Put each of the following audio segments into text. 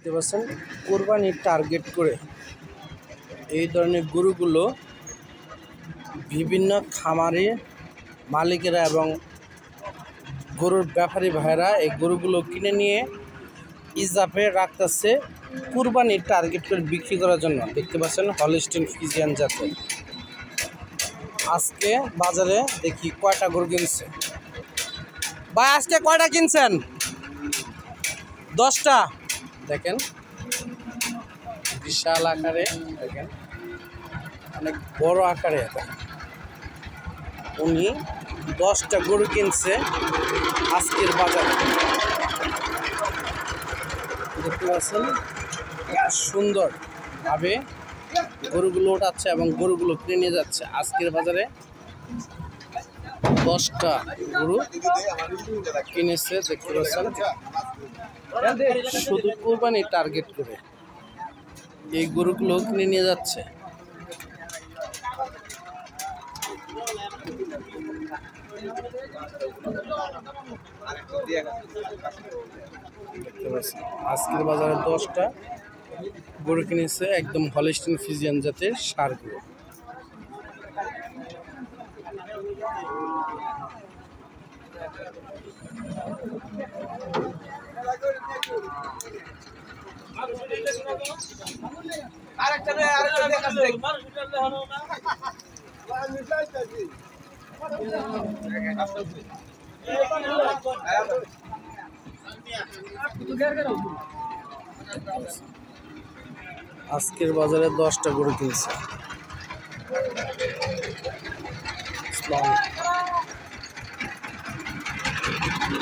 দেখতে পাচ্ছেন কোরবানির টার্গেট করে এই ধরনের গরুগুলো বিভিন্ন খামারি মালিকেরা এবং গরুর ব্যাপারী ভাইরা এই গরুগুলো কিনে নিয়ে ইজাফে রাখতেছে কুরবানির টার্গেট করে বিক্রি করার জন্য। দেখতে পাচ্ছেন হলিস্টিন ফ্রিজিয়ান জাতের। আজকে বাজারে দেখি কয়টা গরু কিনছে ভাই, আজকে কয়টা কিনছেন? 10টা। দেখেন বিশাল আকারে, দেখেন অনেক বড় আকারে। উনি 10টা গরু কিনছে আজকের বাজারে। দেখতে পাচ্ছেন সুন্দর ভাবে গরুগুলো ওঠাচ্ছে এবং গরুগুলো কিনে নিয়ে যাচ্ছে আজকের বাজারে। 10টা গরু কিনেছে, দেখতে পাচ্ছেন শুধু কোরবানির টার্গেট করে এই গরুগুলো কিনে নিয়ে যাচ্ছে। আজকের বাজারে 10টা গরু কিনেছে একদম হলিস্টিন ফ্রিজিয়ান জাতের ষাঁড় গরু। আজকের বাজারে 10টা গরু কিনছে।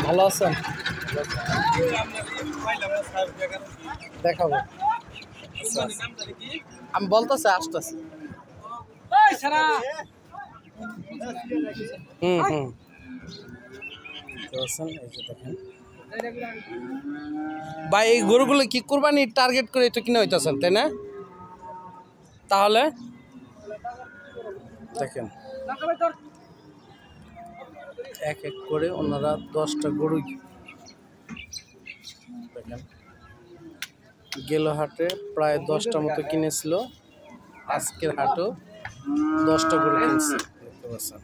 ভালো আছেন? দেখাবো, আমি বলতেছি আসতেছি। ভাই এই গরুগুলো কি কুরবানির টার্গেট করে এটা কিনে হইতেছেন, তাই না? তাহলে দেখেন এক এক করে ওনারা 10টা গরু দেখেন গেল হাটে প্রায় 10টা মতো কিনেছিল, আজকের হাটও 10টা গরু কিনছে। দেখতে পাচ্ছেন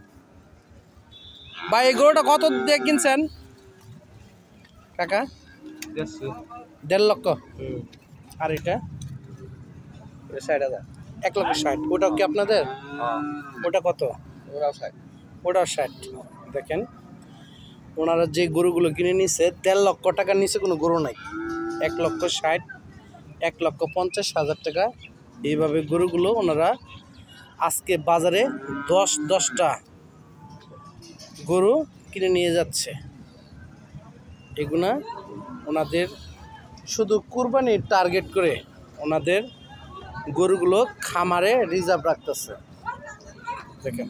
ভাই এই গরুটা কত দিয়ে কিনছেন কাকা? 1.5 লক্ষ। আর এটা 60,000। 1,60,000। ওটাও কি আপনাদের? ওটা কত? ওটাও 60। দেখেন ওনারা যে গরুগুলো কিনে নিছে 1.5 লক্ষ টাকার নিচে কোনো গরু নাই। 1,60,000, 1,50,000 টাকা এইভাবে গরুগুলো ওনারা আজকে বাজারে 10টা গরু কিনে নিয়ে যাচ্ছে। এগুলা ওনাদের শুধু কুরবানির টার্গেট করে ওনাদের গরুগুলো খামারে রিজার্ভ রাখতেছে। দেখেন